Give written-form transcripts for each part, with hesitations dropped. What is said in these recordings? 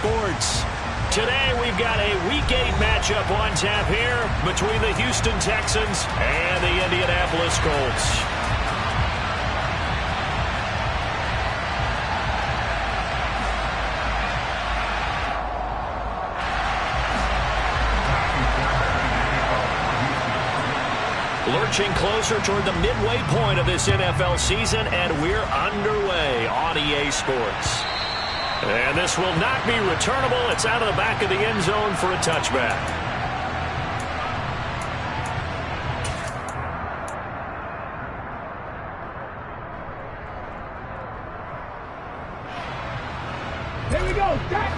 Sports. Today we've got a Week 8 matchup on tap here between the Houston Texans and the Indianapolis Colts. Lurching closer toward the midway point of this NFL season, and we're underway on EA Sports. And this will not be returnable. It's out of the back of the end zone for a touchback. Here we go, Jack.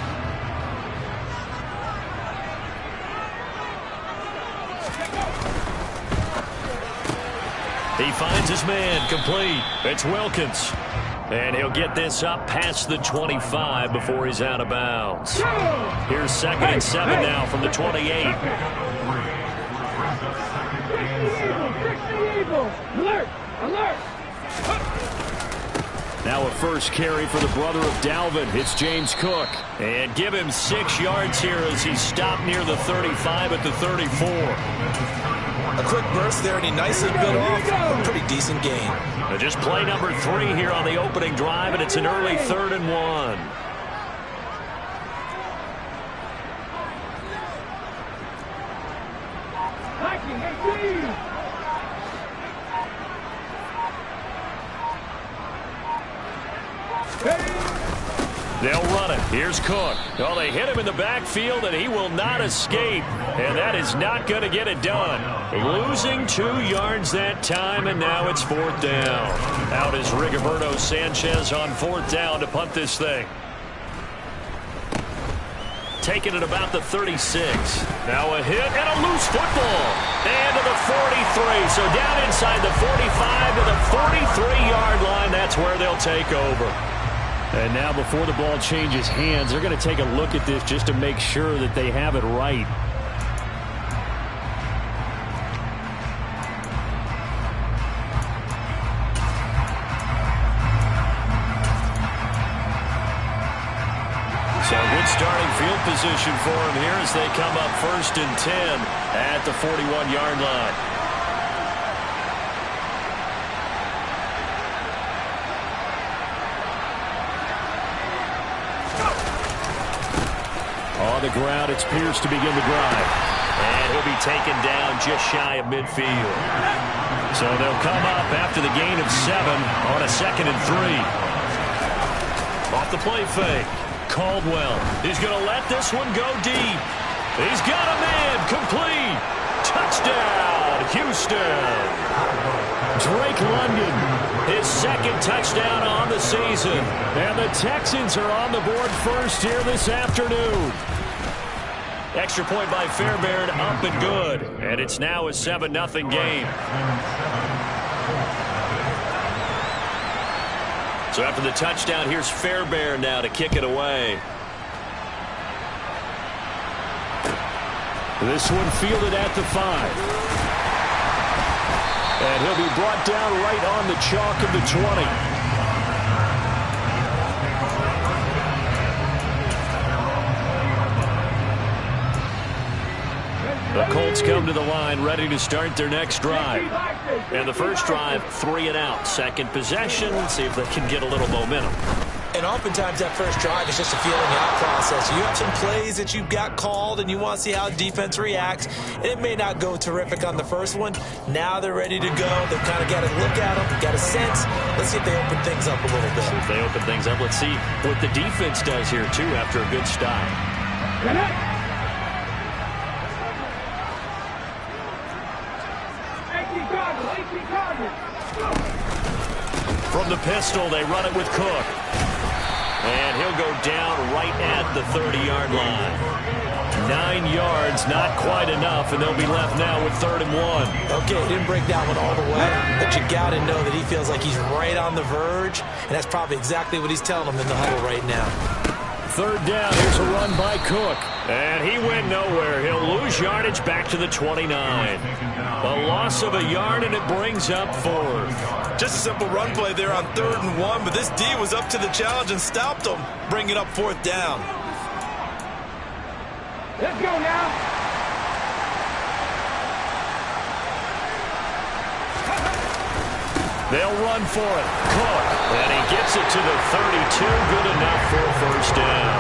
He finds his man, complete. It's Wilkins. And he'll get this up past the 25 before he's out of bounds. Here's 2nd and 7 now from the 28. Alert! Alert! Now a first carry for the brother of Dalvin. It's James Cook. And give him 6 yards here as he's stopped near the 35 at the 34. A quick burst there, and he nicely bit off a pretty decent gain. Just play number 3 here on the opening drive, and it's an early 3rd and 1. They'll run it. Here's Cook. Oh, they hit him in the backfield, and he will not escape. And that is not going to get it done. Losing 2 yards that time, and now it's 4th down. Out is Rigoberto Sanchez on 4th down to punt this thing. Taking it about the 36. Now a hit and a loose football. And to the 43. So down inside the 45 to the 43-yard line. That's where they'll take over. And now before the ball changes hands, they're going to take a look at this just to make sure that they have it right. So good starting field position for him here as they come up 1st and 10 at the 41-yard line. On the ground, it's Pierce to begin the drive. And he'll be taken down just shy of midfield. So they'll come up after the gain of 7 on a 2nd and 3. Off the play fake. Caldwell. He's going to let this one go deep. He's got a man. Complete. Touchdown, Houston. Drake London. His 2nd touchdown on the season. And the Texans are on the board first here this afternoon. Extra point by Fairbairn, up and good. And it's now a 7-0 game. So after the touchdown, here's Fairbairn now to kick it away. This one fielded at the 5. And he'll be brought down right on the chalk of the 20. The Colts come to the line ready to start their next drive. And the first drive, 3 and out. 2nd possession, see if they can get a little momentum. And oftentimes that first drive is just a feeling out process. You have some plays that you've got called and you want to see how defense reacts. And it may not go terrific on the first one. Now they're ready to go. They've kind of got to look at them, got a sense. Let's see if they open things up a little bit. See if they open things up. Let's see what the defense does here, too, after a good stop. From the pistol, they run it with Cook. And he'll go down right at the 30-yard line. 9 yards, not quite enough, and they'll be left now with 3rd and 1. Okay, didn't break that one all the way, but you got to know that he feels like he's right on the verge, and that's probably exactly what he's telling them in the huddle right now. 3rd down, here's a run by Cook. And he went nowhere. He'll lose yardage back to the 29. A loss of a yard, and it brings up 4th. Just a simple run play there on 3rd and 1, but this D was up to the challenge and stopped them, bringing up 4th down. Let's go now. They'll run for it. Cook. And he gets it to the 32. Good enough for a first down.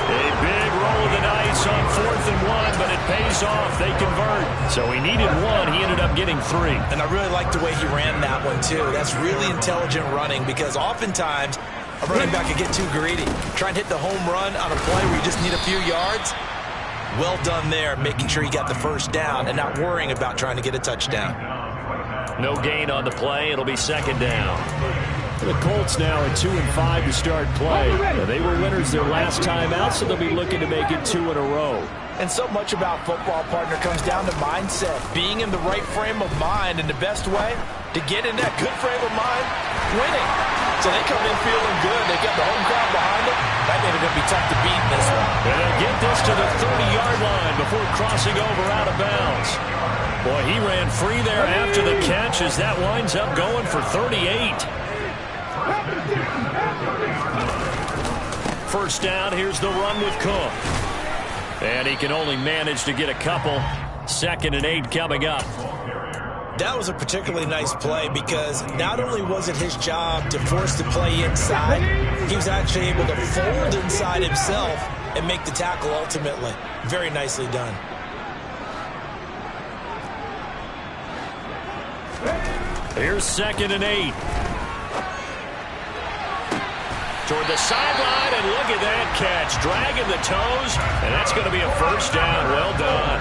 A big roll of the dice on 4th and 1, but it pays off. They convert. So he needed 1. He ended up getting 3. And I really like the way he ran that one, too. That's really intelligent running because oftentimes a running back can get too greedy. Try and hit the home run on a play where you just need a few yards. Well done there, making sure he got the first down and not worrying about trying to get a touchdown. No gain on the play. It'll be 2nd down. The Colts now at 2-5 to start play. They were winners their last time out, so they'll be looking to make it 2 in a row. And so much about football, partner, comes down to mindset. Being in the right frame of mind, and the best way to get in that good frame of mind, winning. So they come in feeling good. They got the home crowd behind them. That made it going to be tough to beat in this one. And they'll get this to the 30-yard line before crossing over out of bounds. Boy, he ran free there after the catch as that winds up going for 38. First down, here's the run with Cook. And he can only manage to get a couple. 2nd and 8 coming up. That was a particularly nice play because not only was it his job to force the play inside, he was actually able to fold inside himself and make the tackle ultimately. Very nicely done. Here's 2nd and 8. Toward the sideline, and look at that catch. Dragging the toes, and that's going to be a first down. Well done.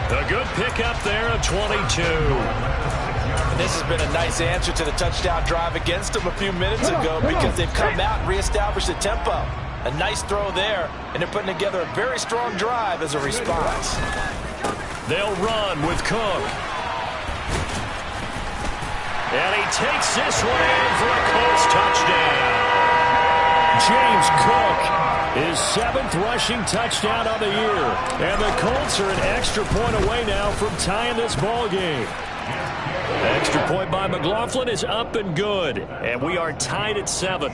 A good pickup there of 22. And this has been a nice answer to the touchdown drive against them a few minutes ago because they've come out and reestablished the tempo. A nice throw there, and they're putting together a very strong drive as a response. They'll run with Cook. And he takes this one in for a Colts touchdown. James Cook, his 7th rushing touchdown of the year. And the Colts are an extra point away now from tying this ball game. Extra point by McLaughlin is up and good. And we are tied at 7.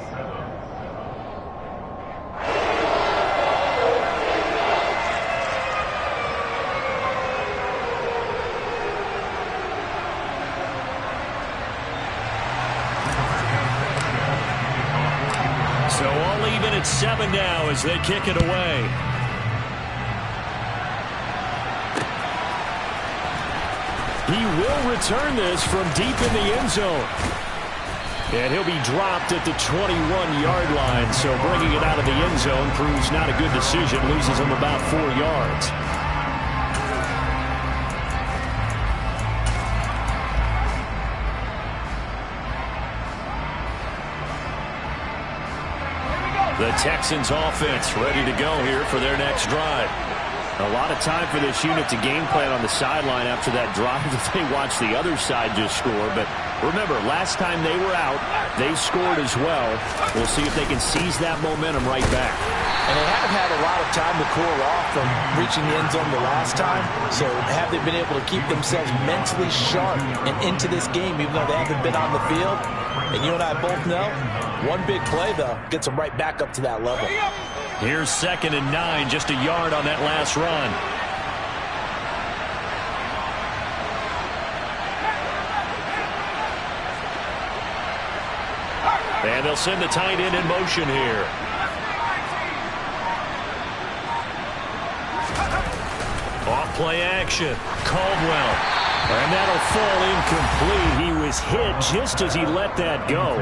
So all even at 7 now as they kick it away. He will return this from deep in the end zone. And he'll be dropped at the 21-yard line. So bringing it out of the end zone proves not a good decision. Loses him about 4 yards. The Texans offense ready to go here for their next drive. A lot of time for this unit to game plan on the sideline after that drive that they watched the other side just score. But remember, last time they were out, they scored as well. We'll see if they can seize that momentum right back. And they haven't had a lot of time to cool off from reaching the end zone the last time. So have they been able to keep themselves mentally sharp and into this game even though they haven't been on the field? And you and I both know, one big play, though, gets them right back up to that level. Here's 2nd and 9, just a yard on that last run. And they'll send the tight end in motion here. Off play action. Caldwell. And that'll fall incomplete. He was hit just as he let that go.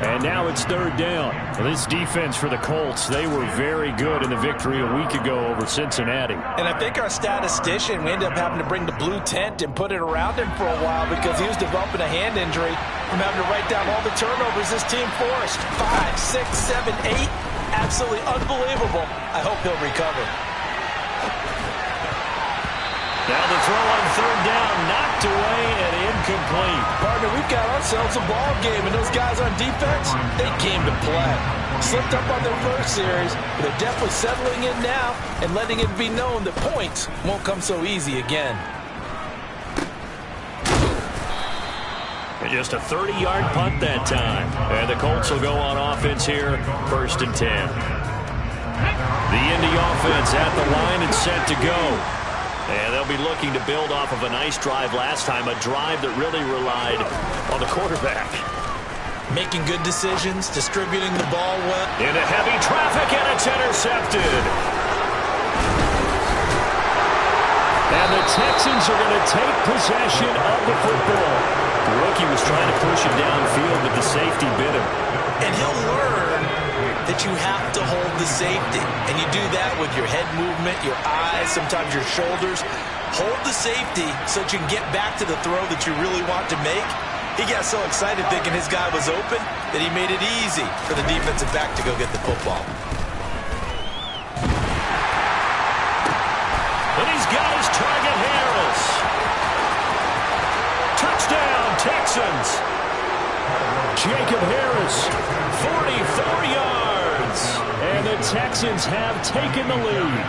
And now it's 3rd down. This defense for the Colts, they were very good in the victory a week ago over Cincinnati. And I think our statistician, we ended up having to bring the blue tent and put it around him for a while because he was developing a hand injury from having to write down all the turnovers this team forced. 5, 6, 7, 8. Absolutely unbelievable. I hope he'll recover. Now the throw on 3rd down, knocked away and incomplete. Partner, we've got ourselves a ball game, and those guys on defense, they came to play. Slipped up on their first series, but they're definitely settling in now and letting it be known that points won't come so easy again. And just a 30-yard punt that time. And the Colts will go on offense here, 1st and 10. The Indy offense offense at the line and set to go. And they'll be looking to build off of a nice drive last time, a drive that really relied on the quarterback. Making good decisions, distributing the ball well. Into heavy traffic, and it's intercepted. And the Texans are going to take possession of the football. The rookie was trying to push him downfield, but the safety bit him. And he'll learn that you have to hold the safety. And you do that with your head movement, your eyes, sometimes your shoulders. Hold the safety so that you can get back to the throw that you really want to make. He got so excited thinking his guy was open that he made it easy for the defensive back to go get the football. And he's got his target, Harris. Touchdown, Texans. Jacob Harris, 44 yards. And the Texans have taken the lead.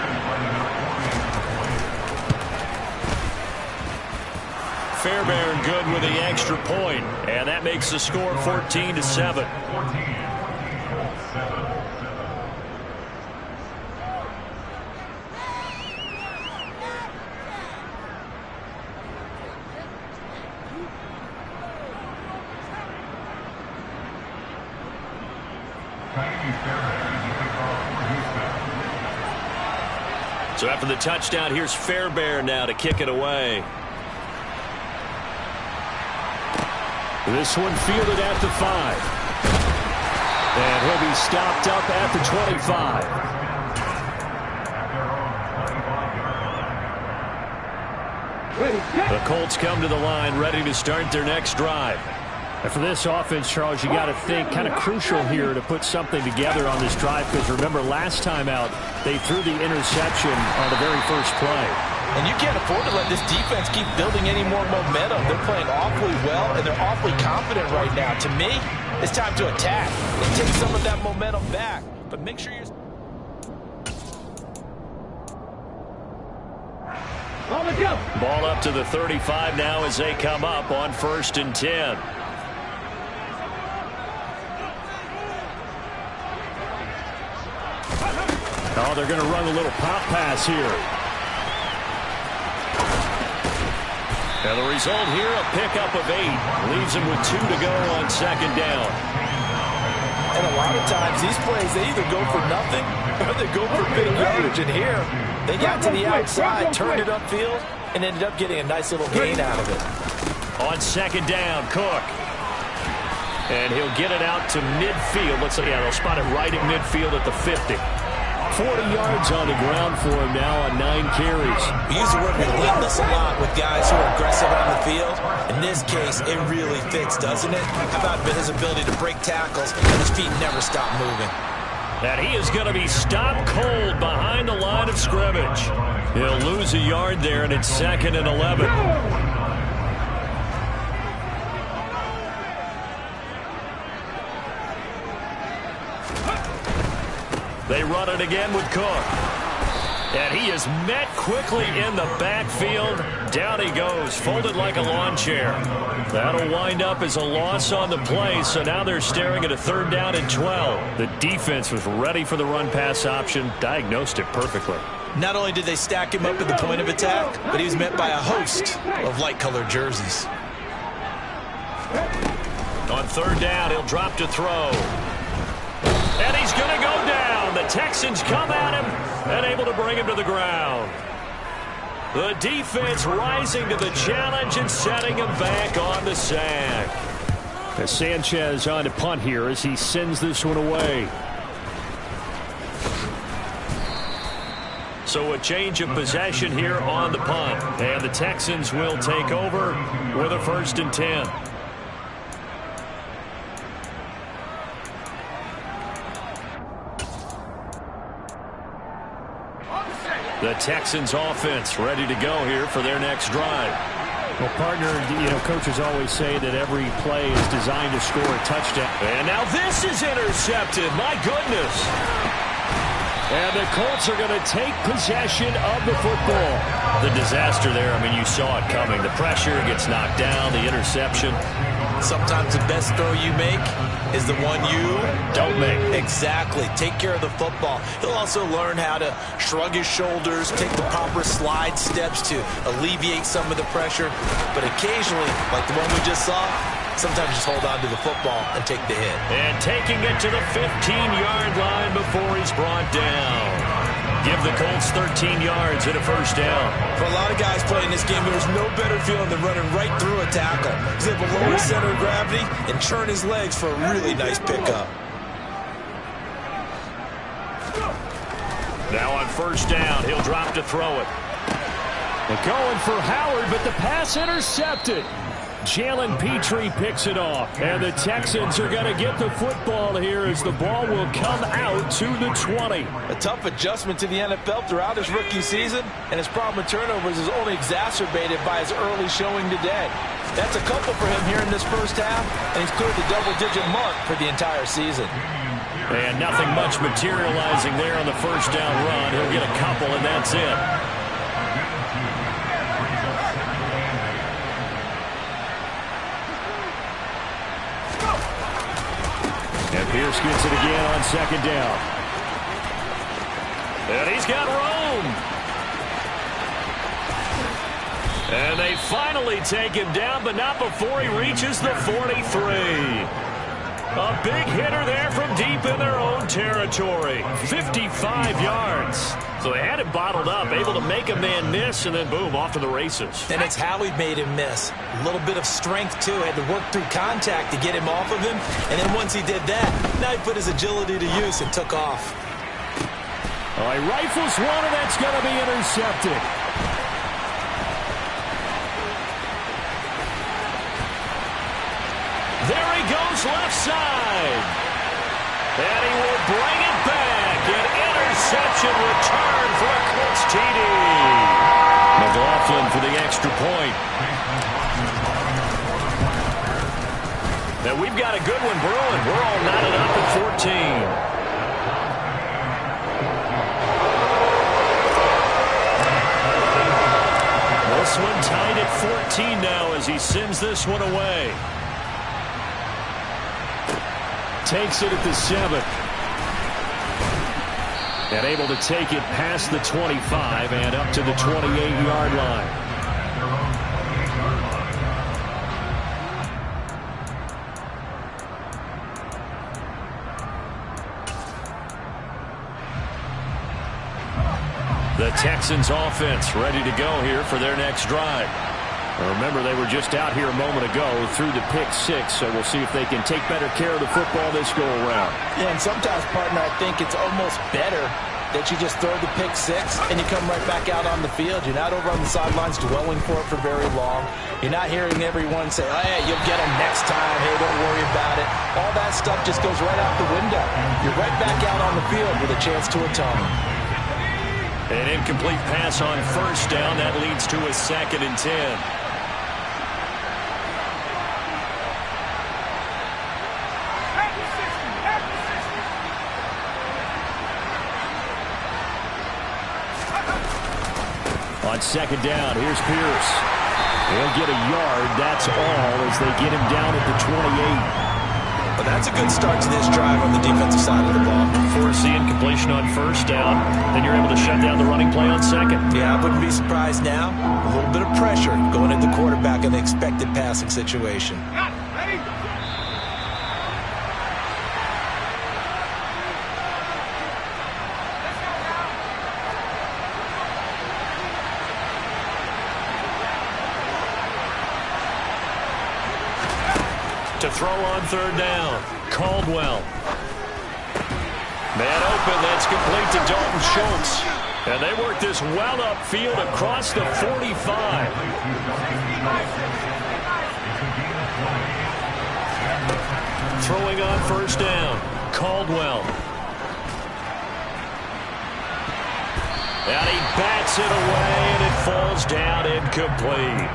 Fairbairn good with the extra point, and that makes the score 14-7. So after the touchdown, here's Fairbairn now to kick it away. This one fielded at the 5. And he'll be stopped up at the 25. The Colts come to the line ready to start their next drive. And for this offense, Charles, you got to think kind of crucial here to put something together on this drive, because remember last time out they threw the interception on the very first play. And you can't afford to let this defense keep building any more momentum. They're playing awfully well, and they're awfully confident right now. To me, it's time to attack and take some of that momentum back. But make sure you're... Ball up to the 35 now as they come up on 1st and 10. Oh, they're going to run a little pop pass here. And the result here, a pickup of 8. Leaves him with 2 to go on 2nd down. And a lot of times, these plays, they either go for nothing or they go for big yardage. And here, they got to the outside, turned it upfield, and ended up getting a nice little gain out of it. On 2nd down, Cook. And he'll get it out to midfield. They'll spot it right at midfield at the 50. 40 yards on the ground for him now on 9 carries. We use the word relentless a lot with guys who are aggressive on the field. In this case, it really fits, doesn't it? How about his ability to break tackles and his feet never stop moving? And he is going to be stopped cold behind the line of scrimmage. He'll lose a yard there, and it's 2nd and 11. They run it again with Cook. And he is met quickly in the backfield. Down he goes, folded like a lawn chair. That'll wind up as a loss on the play, so now they're staring at a 3rd down and 12. The defense was ready for the run-pass option, diagnosed it perfectly. Not only did they stack him up at the point of attack, but he was met by a host of light-colored jerseys. On 3rd down, he'll drop to throw. And he's going to go down. The Texans come at him and able to bring him to the ground. The defense rising to the challenge and setting him back on the sack. As Sanchez on to punt here as he sends this one away. So a change of possession here on the punt. And the Texans will take over with a 1st and 10. The Texans offense ready to go here for their next drive. Well, partner, coaches always say that every play is designed to score a touchdown. And now this is intercepted. My goodness. And the Colts are going to take possession of the football. The disaster there, you saw it coming. The pressure gets knocked down, the interception. Sometimes the best throw you make is the one you don't make. Exactly. Take care of the football. He'll also learn how to shrug his shoulders, take the proper slide steps to alleviate some of the pressure. But occasionally, like the one we just saw, sometimes just hold on to the football and take the hit. And taking it to the 15-yard line before he's brought down. Give the Colts 13 yards and a first down. For a lot of guys playing this game, there's no better feeling than running right through a tackle. He's able to lower his center of gravity and turn his legs for a really nice pickup. Now on first down, he'll drop to throw it. They're going for Howard, but the pass intercepted. Jalen Petrie picks it off, and the Texans are going to get the football here as the ball will come out to the 20. A tough adjustment to the NFL throughout his rookie season, and his problem with turnovers is only exacerbated by his early showing today. That's a couple for him here in this first half, and he's cleared the double-digit mark for the entire season. And nothing much materializing there on the first down run. He'll get a couple, and that's it. And Pierce gets it again on second down. And he's got room. And they finally take him down, but not before he reaches the 43. A big hitter there from deep in their own territory. 55 yards. So they had it bottled up, able to make a man miss, and then boom, off to the races. And it's how he made him miss. A little bit of strength, too. Had to work through contact to get him off of him. And then once he did that, now he put his agility to use and took off. All right, rifles one, and that's going to be intercepted. There he goes left side. And he will bring it back. An interception return for a Colts TD. McLaughlin for the extra point. Now we've got a good one brewing. We're all knotted up at 14. This one tied at 14 now as he sends this one away. Takes it at the 7. And able to take it past the 25 and up to the 28-yard line. The Texans offense ready to go here for their next drive. Remember, they were just out here a moment ago through the pick 6, so we'll see if they can take better care of the football this go-around. Yeah, and sometimes, partner, I think it's almost better that you just throw the pick 6 and you come right back out on the field. You're not over on the sidelines dwelling for it for very long. You're not hearing everyone say, oh, hey, you'll get them next time. Hey, don't worry about it. All that stuff just goes right out the window. You're right back out on the field with a chance to atone. An incomplete pass on first down. That leads to a 2nd and 10. On second down, here's Pierce. He'll get a yard, that's all, as they get him down at the 28. Well, that's a good start to this drive on the defensive side of the ball. Force the incompletion on first down, then you're able to shut down the running play on second. Yeah, I wouldn't be surprised now. A little bit of pressure going at the quarterback in an expected passing situation. To throw on third down, Caldwell. Man open, that's complete to Dalton Schultz. And they work this well upfield across the 45. Throwing on first down, Caldwell. And he bats it away, and it falls down incomplete.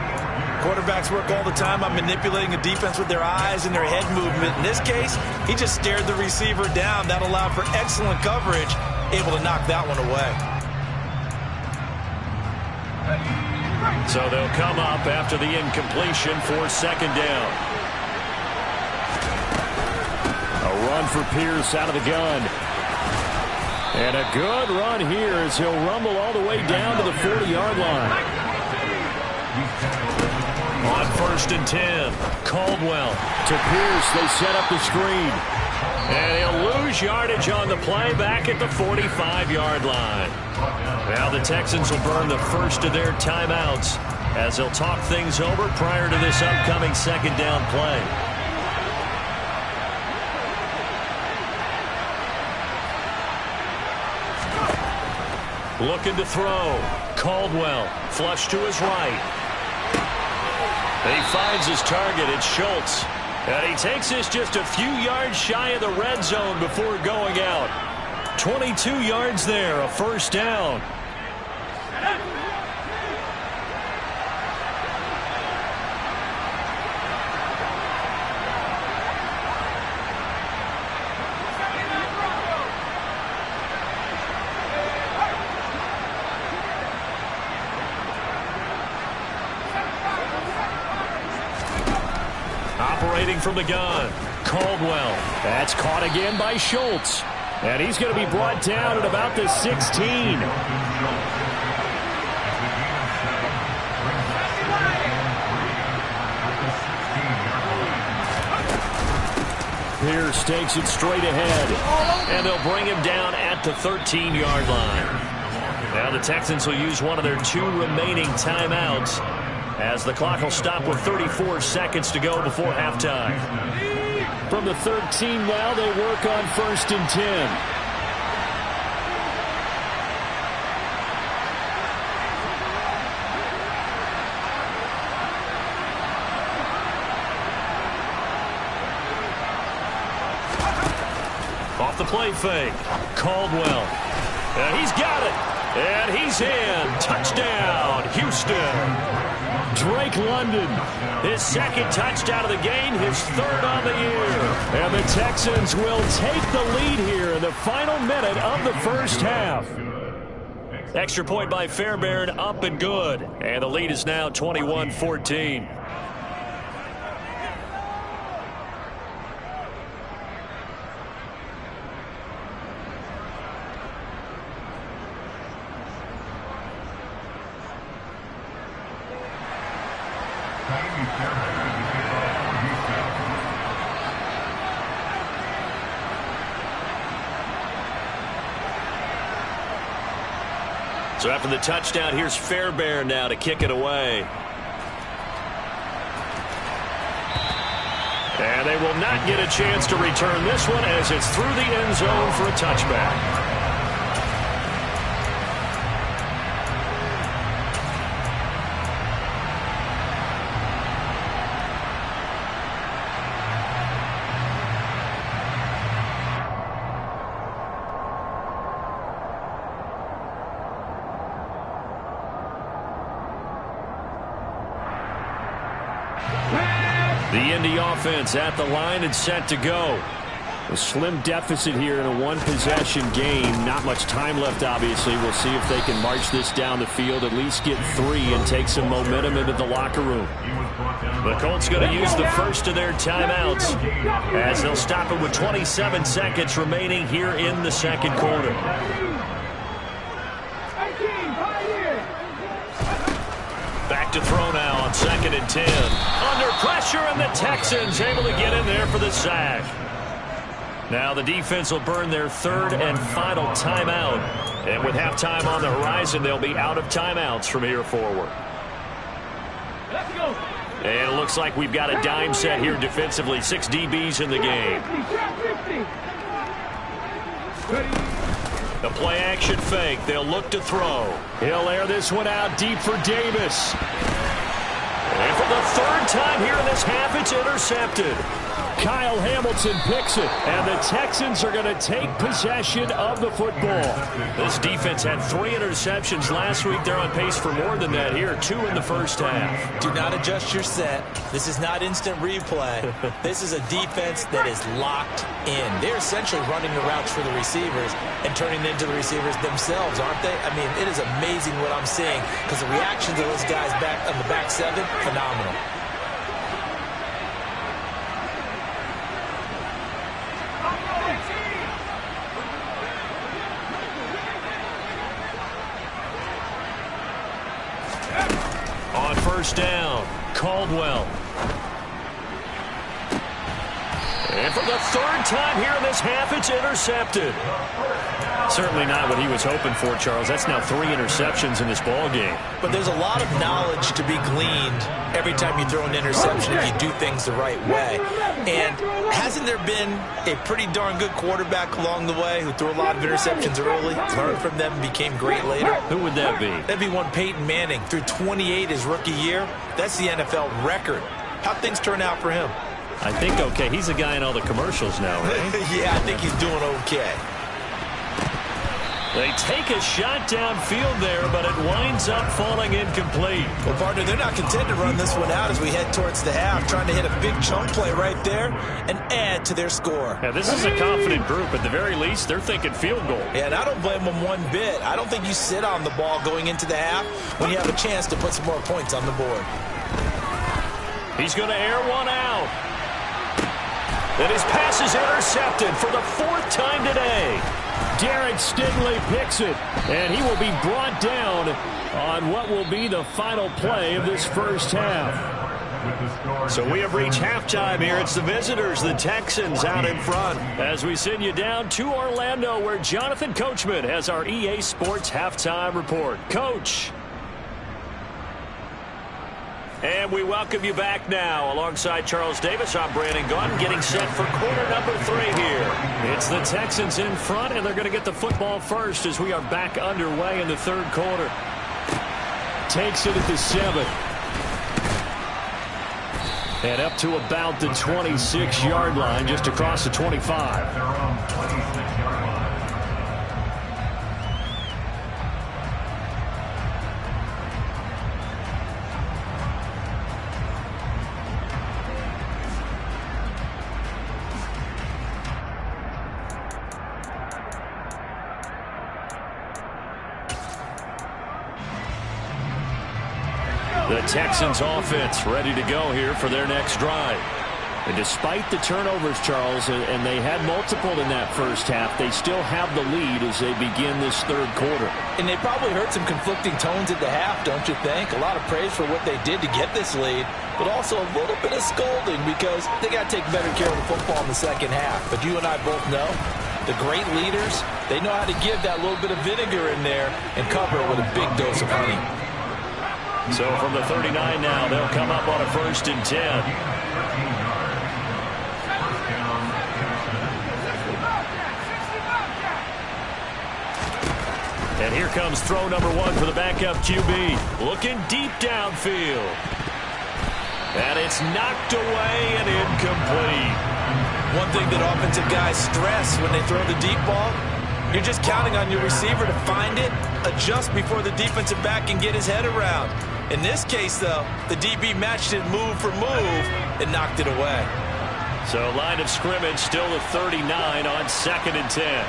Quarterbacks work all the time on manipulating a defense with their eyes and their head movement. In this case, he just stared the receiver down. That allowed for excellent coverage, able to knock that one away. So they'll come up after the incompletion for second down. run for Pierce out of the gun. And a good run here as he'll rumble all the way down to the 40-yard line. On 1st and 10, Caldwell. To Pierce, they set up the screen. And he'll lose yardage on the play back at the 45-yard line. Now the Texans will burn the first of their timeouts as they'll talk things over prior to this upcoming second down play. Looking to throw. Caldwell, flush to his right. He finds his target. It's Schultz. And he takes this just a few yards shy of the red zone before going out. 22 yards there, a first down. Operating from the gun, Caldwell. That's caught again by Schultz. And he's going to be brought down at about the 16. Pierce takes it straight ahead. And they'll bring him down at the 13-yard line. Now the Texans will use one of their 2 remaining timeouts as the clock will stop with 34 seconds to go before halftime. From the 13 now, they work on 1st and 10. Off the play fake, Caldwell. And he's got it. And he's in. Touchdown, Houston. Drake London, his second touchdown of the game, his 3rd on the year. And the Texans will take the lead here in the final minute of the first half. Extra point by Fairbairn, up and good. And the lead is now 21-14. So after the touchdown, here's Fairbairn now to kick it away. And they will not get a chance to return this one as it's through the end zone for a touchback. The Indy offense at the line and set to go. A slim deficit here in a one-possession game. Not much time left, obviously. We'll see if they can march this down the field, at least get 3 and take some momentum into the locker room. The Colts going to use the first of their timeouts as they'll stop it with 27 seconds remaining here in the second quarter. Back to throw now on 2nd and 10. Under pressure, and the Texans able to get in there for the sack. Now the defense will burn their 3rd and final timeout. And with halftime on the horizon, they'll be out of timeouts from here forward. And it looks like we've got a dime set here defensively. 6 DBs in the game. The play action fake. They'll look to throw. He'll air this one out deep for Davis. And for the 3rd time here in this half, it's intercepted. Kyle Hamilton picks it, and the Texans are going to take possession of the football. This defense had 3 interceptions last week. They're on pace for more than that here, 2 in the first half. Do not adjust your set. This is not instant replay. This is a defense that is locked in. They're essentially running the routes for the receivers and turning them into the receivers themselves, aren't they? I mean, it is amazing what I'm seeing because the reactions of those guys back on the back 7, phenomenal. first down. Caldwell. And for the third time here in this half, it's intercepted. Certainly not what he was hoping for, Charles. That's now 3 interceptions in this ball game. But there's a lot of knowledge to be gleaned every time you throw an interception if you do things the right way. And hasn't there been a pretty darn good quarterback along the way who threw a lot of interceptions early, learned from them, and became great later? Who would that be? That'd be one Peyton Manning. Threw 28 his rookie year. That's the NFL record. How'd things turn out for him? I think okay. He's a guy in all the commercials now, right? Yeah, I think he's doing okay. They take a shot downfield there, but it winds up falling incomplete. Well, partner, they're not content to run this one out as we head towards the half, trying to hit a big chunk play right there and add to their score. Yeah, this is a confident group. At the very least, they're thinking field goal. Yeah, and I don't blame them one bit. I don't think you sit on the ball going into the half when you have a chance to put some more points on the board. He's going to air one out. And his pass is intercepted for the 4th time today. Derek Stingley picks it, and he will be brought down on what will be the final play of this first half. So we have reached halftime here. It's the visitors, the Texans, out in front. As we send you down to Orlando, where Jonathan Coachman has our EA Sports halftime report. Coach. And we welcome you back now. Alongside Charles Davis, I'm Brandon Gaudin, getting set for quarter number 3 here. It's the Texans in front, and they're going to get the football first as we are back underway in the 3rd quarter. Takes it at the 7. And up to about the 26-yard line, just across the 25. The Texans offense ready to go here for their next drive. And despite the turnovers, Charles, and they had multiple in that first half, they still have the lead as they begin this 3rd quarter. And they probably heard some conflicting tones at the half, don't you think? A lot of praise for what they did to get this lead, but also a little bit of scolding because they got to take better care of the football in the second half. But you and I both know the great leaders, they know how to give that little bit of vinegar in there and cover it with a big dose of honey. So from the 39 now, they'll come up on a 1st and 10. And here comes throw number 1 for the backup QB. Looking deep downfield. And it's knocked away and incomplete. One thing that offensive guys stress when they throw the deep ball, you're just counting on your receiver to find it, adjust before the defensive back can get his head around. In this case, though, the DB matched it move for move and knocked it away. So line of scrimmage still at 39 on 2nd and 10.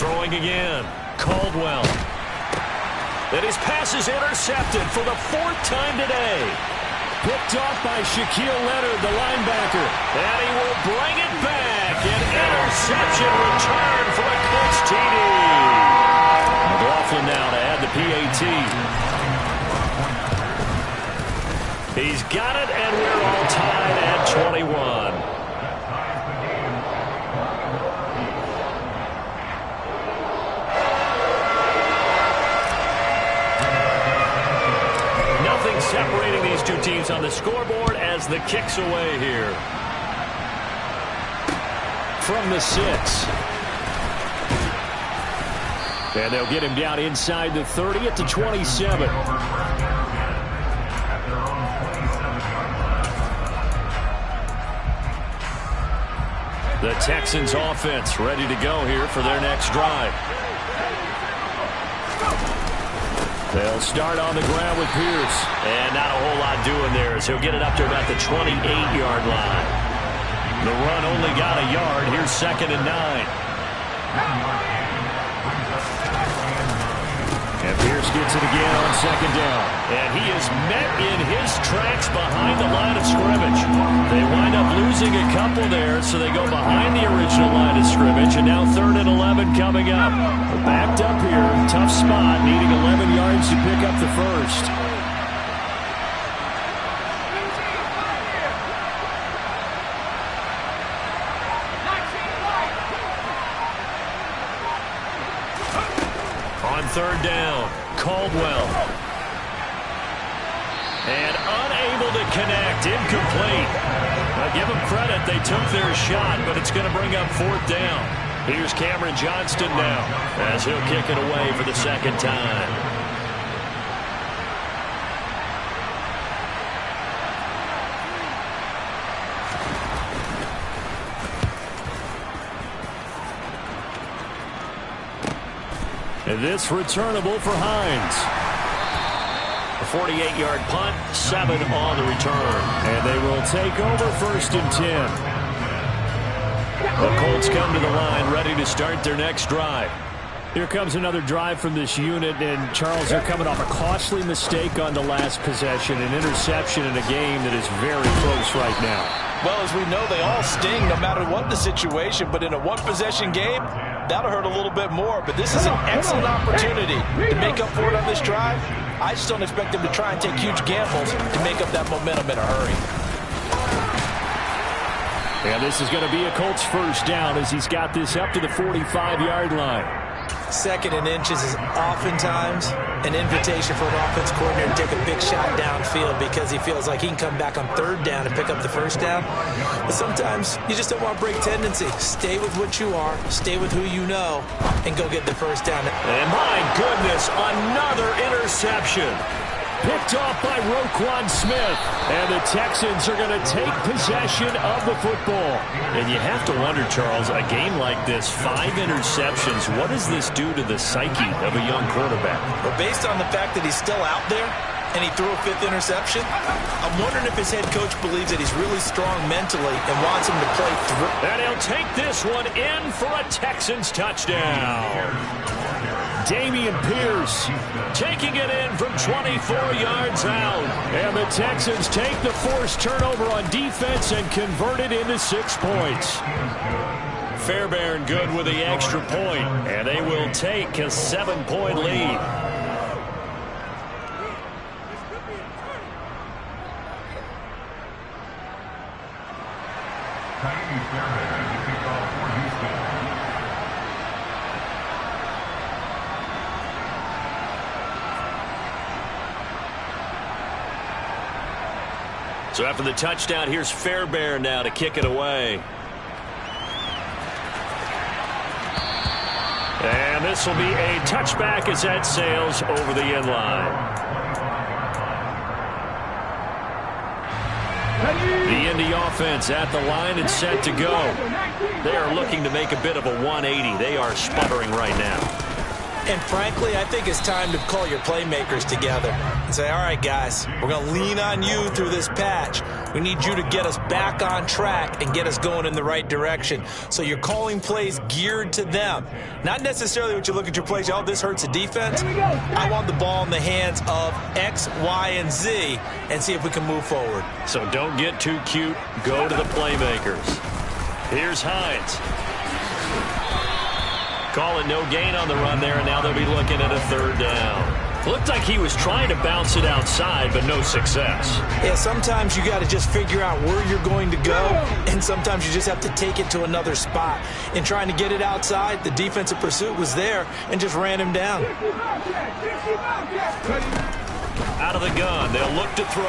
Throwing again. Caldwell. And his pass is intercepted for the 4th time today. Picked off by Shaquille Leonard, the linebacker. And he will bring it back. An interception return for a Colts TD. McLaughlin now to add the PAT. He's got it, and we're all tied at 21. Nothing separating these two teams on the scoreboard as the kick's away here. From the 6. And they'll get him down inside the 30 at the 27. The Texans offense ready to go here for their next drive. They'll start on the ground with Pierce. And not a whole lot doing there as he'll get it up to about the 28-yard line. The run only got a yard. Here's 2nd and 9. And Pierce gets it again on 2nd down. And he is met in his tracks behind the line of scrimmage. They wind up losing a couple there, so they go behind the original line of scrimmage. And now 3rd and 11 coming up. They're backed up here. Tough spot, needing 11 yards to pick up the first. On third down, Caldwell. And unable to connect, incomplete. Now give them credit, they took their shot, but it's going to bring up fourth down. Here's Cameron Johnston now, as he'll kick it away for the second time. And this returnable for Hines. A 48-yard punt, 7 on the return. And they will take over first and 10. The Colts come to the line, ready to start their next drive. Here comes another drive from this unit, and Charles, they're coming off a costly mistake on the last possession, an interception in a game that is very close right now. Well, as we know, they all sting no matter what the situation, but in a one-possession game, that'll hurt a little bit more. But this is an excellent opportunity to make up for it on this drive. I just don't expect them to try and take huge gambles to make up that momentum in a hurry. And this is going to be a Colts first down as he's got this up to the 45-yard line. Second and inches is oftentimes an invitation for an offense coordinator to take a big shot downfield because he feels like he can come back on third down and pick up the first down. But sometimes you just don't want to break tendency. Stay with what you are, stay with who you know, and go get the first down. And my goodness, another interception. Picked off by Roquan Smith. And the Texans are going to take possession of the football. And you have to wonder, Charles, a game like this, 5 interceptions, what does this do to the psyche of a young quarterback? Well, based on the fact that he's still out there and he threw a 5th interception, I'm wondering if his head coach believes that he's really strong mentally and wants him to play through. And he'll take this one in for a Texans touchdown. Dameon Pierce taking it in from 24 yards out. And the Texans take the forced turnover on defense and convert it into 6 points. Fairbairn good with the extra point, and they will take a 7-point lead. So after the touchdown, here's Fairbairn now to kick it away. And this will be a touchback as that sails over the end line. The Indy offense at the line and set to go. They are looking to make a bit of a 180. They are sputtering right now. And frankly, I think it's time to call your playmakers together and say, all right, guys, we're going to lean on you through this patch. We need you to get us back on track and get us going in the right direction. So you're calling plays geared to them. Not necessarily what you look at your plays, oh, this hurts the defense. I want the ball in the hands of X, Y, and Z and see if we can move forward. So don't get too cute. Go to the playmakers. Here's Hines. Call it no gain on the run there, and now they'll be looking at a third down. Looked like he was trying to bounce it outside, but no success. Yeah, sometimes you got to just figure out where you're going to go, and sometimes you just have to take it to another spot. In trying to get it outside, the defensive pursuit was there and just ran him down. Out of the gun, they'll look to throw.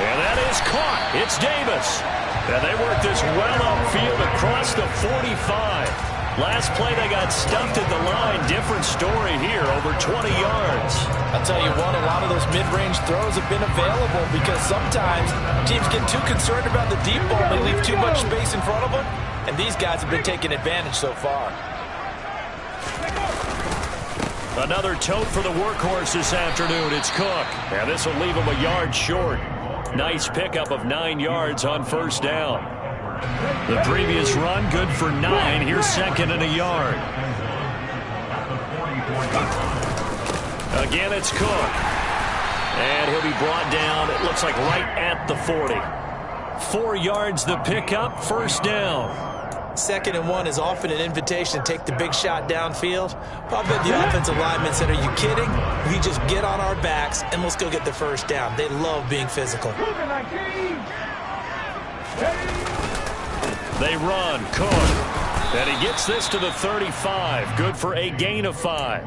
And that is caught. It's Davis. And they work this well upfield across the 45. Last play, they got stuffed at the line. Different story here, over 20 yards. I'll tell you what, a lot of those mid-range throws have been available because sometimes teams get too concerned about the deep ball. They leave too much space in front of them, and these guys have been taking advantage so far. Another tote for the workhorse this afternoon. It's Cook. And this will leave him a yard short. Nice pickup of 9 yards on first down. The previous run, good for 9. Here's second and a yard. Again, it's Cook. And he'll be brought down, it looks like right at the 40. 4 yards the pickup, first down. 2nd and 1 is often an invitation to take the big shot downfield. But I bet the offensive linemen said, are you kidding? We just get on our backs and let's go get the first down. They love being physical. They run. Cook. And he gets this to the 35. Good for a gain of 5.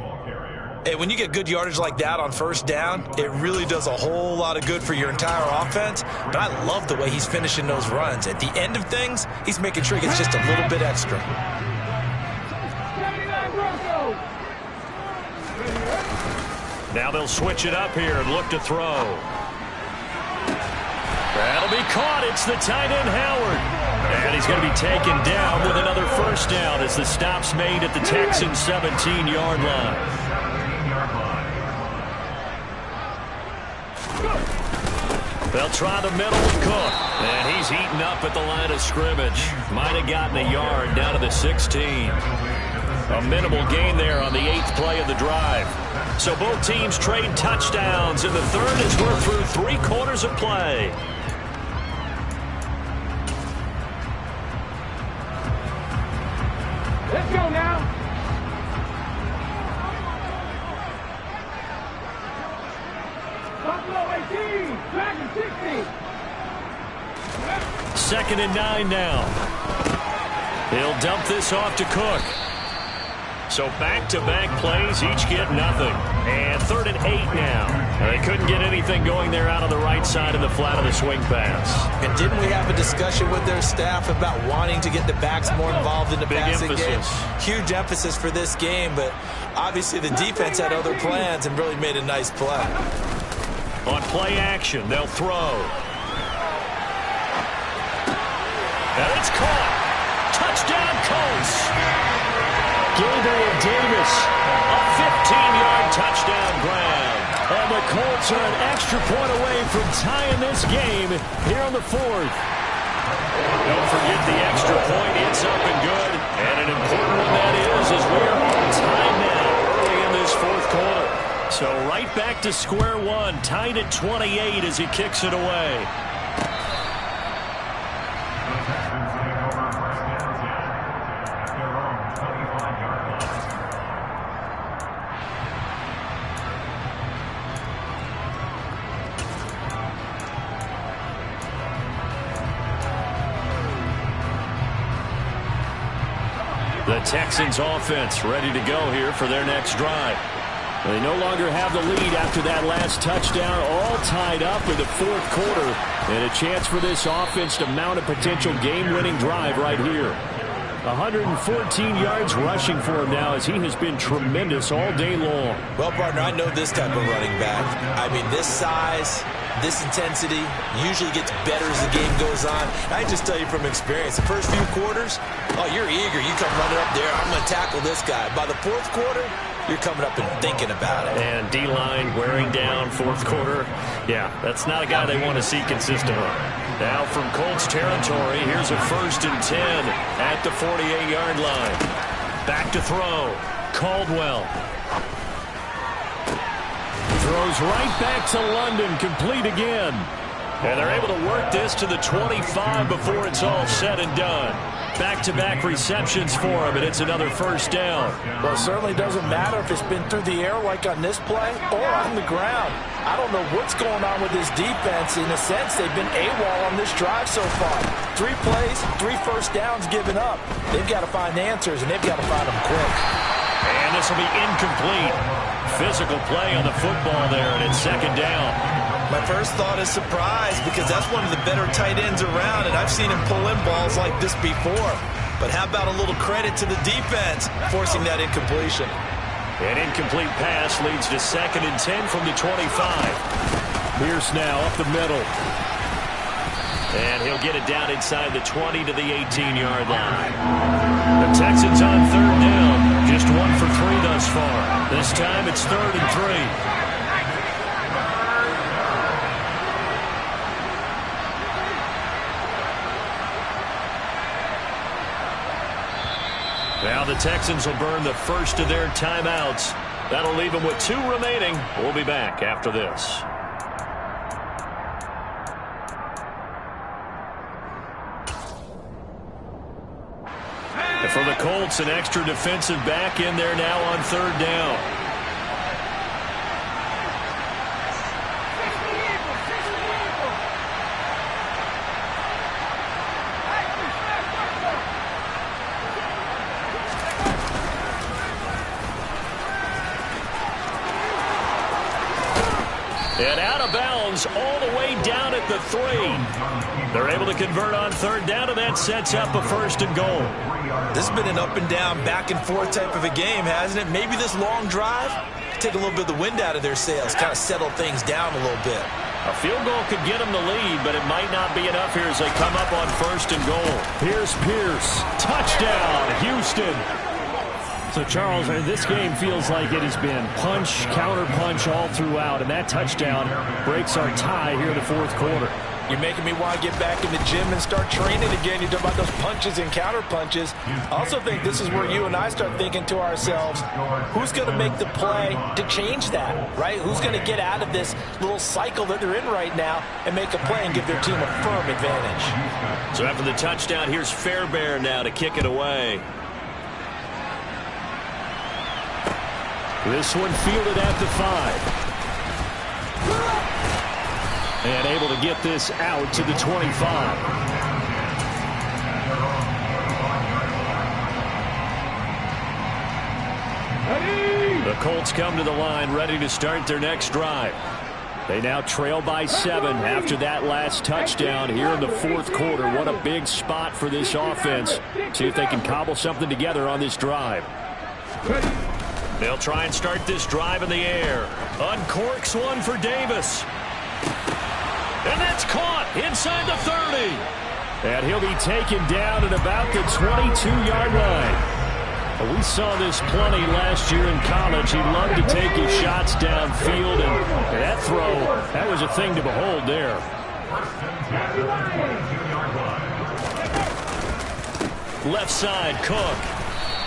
Hey, when you get good yardage like that on first down, it really does a whole lot of good for your entire offense. But I love the way he's finishing those runs. At the end of things, he's making sure he gets just a little bit extra. 79 Broncos. Now they'll switch it up here and look to throw. That'll be caught. It's the tight end, Howard. And he's going to be taken down with another first down as the stop's made at the Texans' 17-yard line. They'll try the middle with Cook. And he's eaten up at the line of scrimmage. Might have gotten a yard down to the 16. A minimal gain there on the 8th play of the drive. So both teams trade touchdowns in the third as we're through 3 quarters of play. Let's go now. Buffalo 18, Dragon 60. 2nd and 9 now. He'll dump this off to Cook. So back-to-back plays, each get nothing. And 3rd and 8 now. They couldn't get anything going there out on the right side of the flat of the swing pass. And didn't we have a discussion with their staff about wanting to get the backs more involved in the passing game? Huge emphasis for this game, but obviously the defense had other plans and really made a nice play. On play action, they'll throw. And it's caught. Touchdown, Colts. Gabriel Davis, a 15-yard touchdown grab. And the Colts are an extra point away from tying this game here on the 4th. Don't forget the extra point. It's up and good. And an important one that is as we are on time now early in this 4th quarter. So right back to square one, tied at 28 as he kicks it away. The Texans offense ready to go here for their next drive. They no longer have the lead after that last touchdown, all tied up in the 4th quarter. And a chance for this offense to mount a potential game-winning drive right here. 114 yards rushing for him now as he has been tremendous all day long. Well, partner, I know this type of running back. I mean, this size, this intensity usually gets better as the game goes on. I just tell you from experience, the first few quarters, oh, you're eager. You come running up there, I'm going to tackle this guy. By the 4th quarter, you're coming up and thinking about it. And D-line wearing down 4th quarter. Yeah, that's not a guy they want to see consistently. Now from Colts territory, here's a 1st and 10 at the 48-yard line. Back to throw. Caldwell. Throws right back to London, complete again. And they're able to work this to the 25 before it's all said and done. Back-to-back receptions for him, and it's another first down. Well, it certainly doesn't matter if it's been through the air like on this play or on the ground. I don't know what's going on with this defense. In a sense, they've been AWOL on this drive so far. 3 plays, 3 first downs given up. They've got to find answers, and they've got to find them quick. And this will be incomplete. Physical play on the football there, and it's 2nd down. My first thought is surprise because that's one of the better tight ends around, and I've seen him pull in balls like this before. But how about a little credit to the defense forcing that incompletion? An incomplete pass leads to 2nd and 10 from the 25. Pierce now up the middle. And he'll get it down inside the 20 to the 18-yard line. The Texans on 3rd down. Just 1 for 3 thus far. This time it's 3rd and 3. Now the Texans will burn the first of their timeouts. That'll leave them with 2 remaining. We'll be back after this. And for the Colts, an extra defensive back in there now on 3rd down. And out of bounds all the way down at the 3. They're able to convert on third down, and that sets up a 1st and goal. This has been an up and down, back and forth type of a game, hasn't it? Maybe this long drive, take a little bit of the wind out of their sails, kind of settle things down a little bit. A field goal could get them the lead, but it might not be enough here as they come up on 1st and goal. Here's Pierce. Touchdown, Houston. So, Charles, this game feels like it has been punch, counter-punch all throughout, and that touchdown breaks our tie here in the 4th quarter. You're making me want to get back in the gym and start training again. You talk about those punches and counter punches. I also think this is where you and I start thinking to ourselves, who's going to make the play to change that, right? Who's going to get out of this little cycle that they're in right now and make a play and give their team a firm advantage? So after the touchdown, here's Fairbairn now to kick it away. This one fielded at the 5. And able to get this out to the 25. The Colts come to the line ready to start their next drive. They now trail by 7 after that last touchdown here in the 4th quarter. What a big spot for this offense. See if they can cobble something together on this drive. They'll try and start this drive in the air. Uncorks one for Davis. And that's caught inside the 30. And he'll be taken down at about the 22-yard line. We saw this plenty last year in college. He loved to take his shots downfield, and that throw, that was a thing to behold there. Left side, Cook.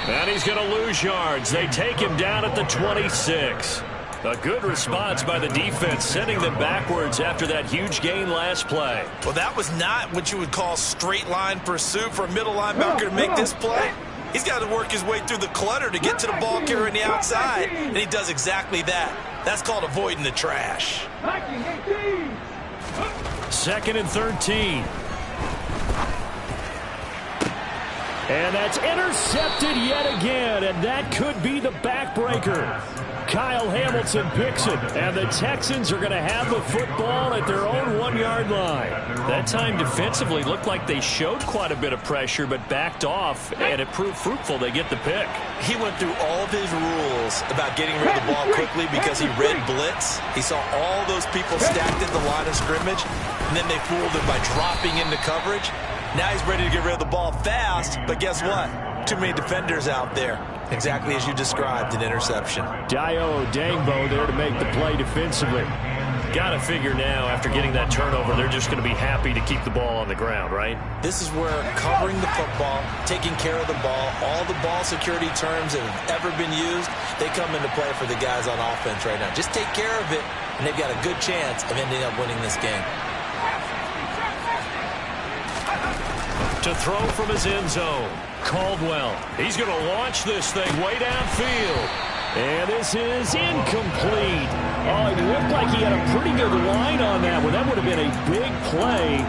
And he's going to lose yards. They take him down at the 26. A good response by the defense, sending them backwards after that huge gain last play. Well, that was not what you would call straight line pursuit for a middle linebacker to make this play. He's got to work his way through the clutter to get to the ball carrier on the outside, and he does exactly that. That's called avoiding the trash. 2nd and 13. And that's intercepted yet again, and that could be the backbreaker. Kyle Hamilton picks it, and the Texans are going to have the football at their own 1-yard line. That time defensively looked like they showed quite a bit of pressure but backed off, and it proved fruitful. They get the pick. He went through all of his rules about getting rid of the ball quickly because he read blitz. He saw all those people stacked at the line of scrimmage, and then they fooled him by dropping into coverage. Now he's ready to get rid of the ball fast, but guess what? Too many defenders out there. Exactly as you described, an interception. Dayo Odeyingbo there to make the play defensively. Got to figure now, after getting that turnover, they're just going to be happy to keep the ball on the ground, right? This is where covering the football, taking care of the ball, all the ball security terms that have ever been used, they come into play for the guys on offense right now. Just take care of it, and they've got a good chance of ending up winning this game. To throw from his end zone, Caldwell. He's going to launch this thing way downfield. And this is incomplete. Oh, it looked like he had a pretty good line on that one. That would have been a big play,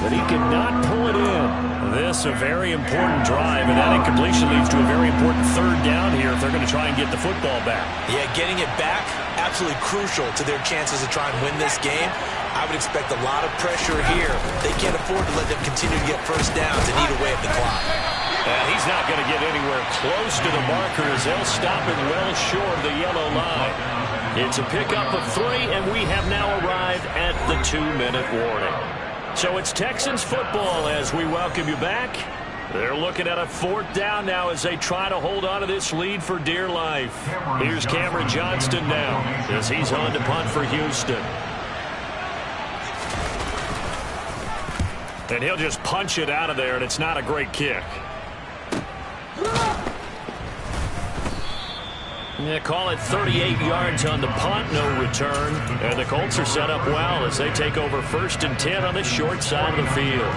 but he could not pull it in. This a very important drive, and that incompletion leads to a very important 3rd down here if they're going to try and get the football back. Yeah, getting it back, absolutely crucial to their chances to try and win this game. I would expect a lot of pressure here. They can't afford to let them continue to get first downs and eat away at the clock. And he's not going to get anywhere close to the marker as they'll stop it well short of the yellow line. It's a pickup of 3, and we have now arrived at the 2-minute warning. So it's Texans football as we welcome you back. They're looking at a 4th down now as they try to hold on to this lead for dear life. Here's Cameron Johnston now as he's on to punt for Houston. And he'll just punch it out of there, and it's not a great kick. Yeah, call it 38 yards on the punt, no return. And the Colts are set up well as they take over 1st and 10 on the short side of the field.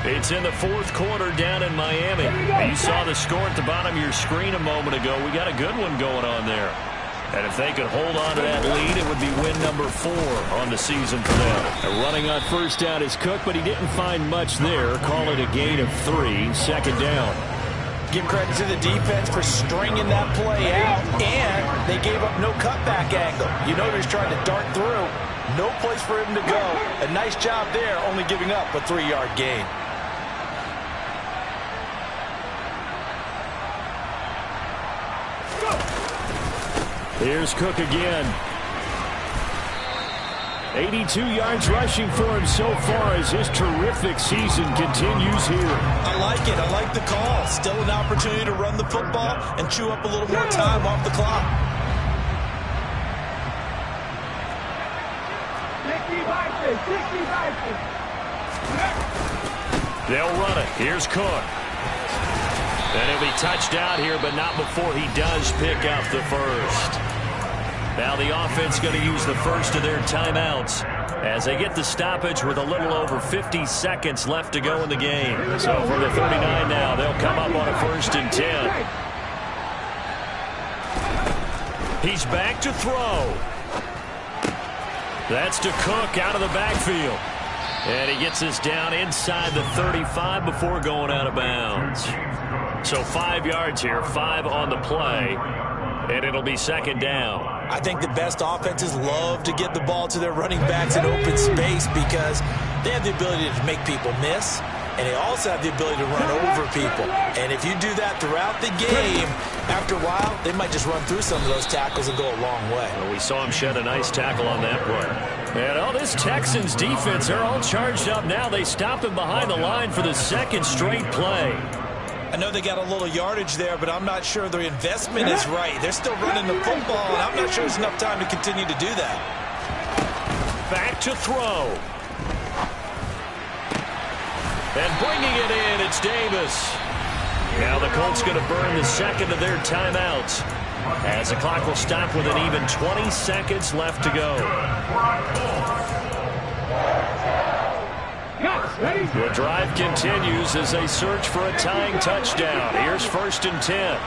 It's in the 4th quarter down in Miami. You saw the score at the bottom of your screen a moment ago. We got a good one going on there. And if they could hold on to that lead, it would be win number 4 on the season for them. Running on 1st down is Cook, but he didn't find much there. Call it a gain of 3, 2nd down. Give credit to the defense for stringing that play out, and They gave up no cutback angle. You know he's trying to dart through. No place for him to go. A nice job there, only giving up a 3-yard gain. Here's Cook again. 82 yards rushing for him so far as his terrific season continues here. I like it. I like the call. Still an opportunity to run the football and chew up a little more time off the clock. 60-60. They'll run it. Here's Cook. And he'll be touched out here, but not before he does pick up the first. Now the offense going to use the first of their timeouts as they get the stoppage with a little over 50 seconds left to go in the game. So from the 39 now, they'll come up on a 1st and 10. He's back to throw. That's to Cook out of the backfield. And he gets this down inside the 35 before going out of bounds. So 5 yards here, 5 on the play, and it'll be 2nd down. I think the best offenses love to get the ball to their running backs in open space because they have the ability to make people miss, and they also have the ability to run over people. And if you do that throughout the game, after a while, they might just run through some of those tackles and go a long way. Well, we saw him shed a nice tackle on that play. And all this Texans defense, they're all charged up now. They stop him behind the line for the 2nd straight play. I know they got a little yardage there, but I'm not sure their investment is right. They're still running the football, and I'm not sure there's enough time to continue to do that. Back to throw. And bringing it in, it's Davis. Now the Colts going to burn the 2nd of their timeouts as the clock will stop with an even 20 seconds left to go. The drive continues as they search for a tying touchdown. Here's 1st and 10.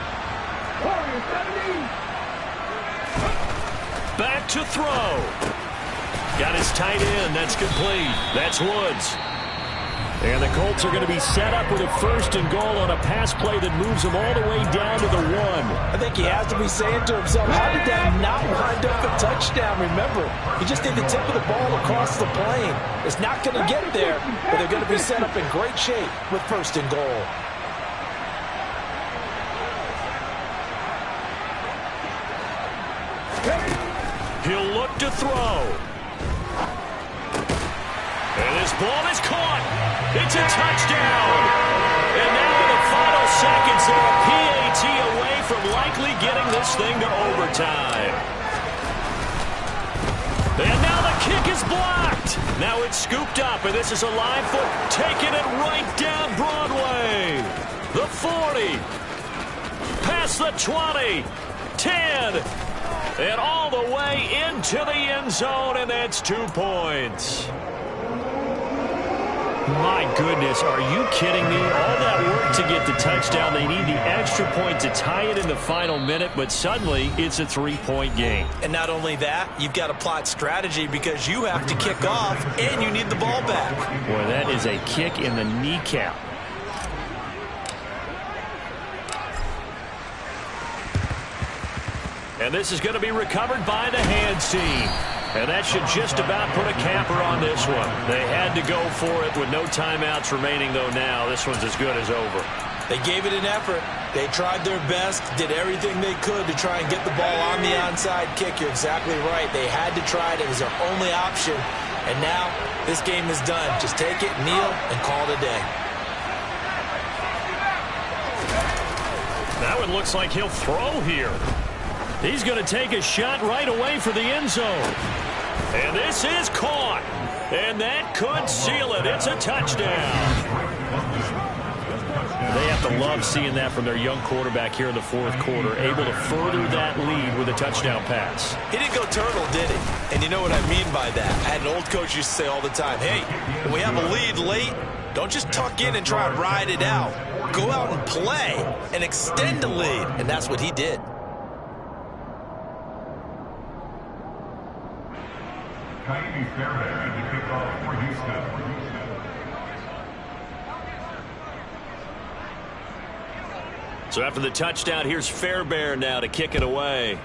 Back to throw. Got his tight end. That's complete. That's Woods. And the Colts are going to be set up with a 1st and goal on a pass play that moves them all the way down to the 1. I think he has to be saying to himself, how did that not wind up a touchdown? Remember, he just did the tip of the ball across the plane. It's not going to get there, but they're going to be set up in great shape with 1st and goal. He'll look to throw. And this ball is caught. It's a touchdown. And now in the final seconds, they're a PAT away from likely getting this thing to overtime. And now the kick is blocked. Now it's scooped up, and this is a live foot taking it right down Broadway. The 40. Past the 20. 10. And all the way into the end zone, and that's 2 points. My goodness, are you kidding me? All that work to get the touchdown. They need the extra point to tie it in the final minute, but suddenly it's a 3-point game. And not only that, you've got to plot strategy because you have to kick off and you need the ball back. Boy, that is a kick in the kneecap. And this is going to be recovered by the hands team. And that should just about put a capper on this one. They had to go for it with no timeouts remaining, though now. This one's as good as over. They gave it an effort. They tried their best, did everything they could to try and get the ball on the onside kick. You're exactly right. They had to try it. It was their only option. And now this game is done. Just take it, kneel, and call it a day. That one looks like he'll throw here. He's going to take a shot right away for the end zone. And this is caught. And that could seal it. It's a touchdown. They have to love seeing that from their young quarterback here in the 4th quarter, able to further that lead with a touchdown pass. He didn't go turtle, did he? And you know what I mean by that. I had an old coach used to say all the time, hey, when we have a lead late, don't just tuck in and try and ride it out. Go out and play and extend the lead. And that's what he did. Ka'imi Fairbairn to kick off for Houston. So after the touchdown, here's Fairbairn now to kick it away.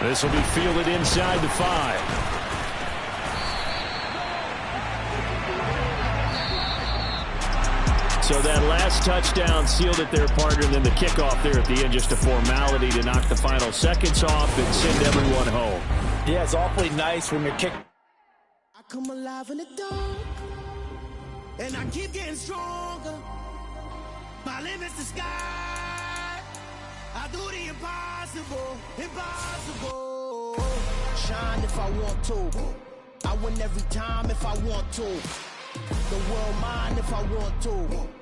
This will be fielded inside the 5. So that last touchdown sealed it there, partner, and then the kickoff there at the end, just a formality to knock the final seconds off and send everyone home. Yeah, it's awfully nice when you're kicking. I come alive in the dark, and I keep getting stronger. My limit's the sky. I do the impossible, impossible. Shine if I want to. I win every time if I want to. The world mine if I want to.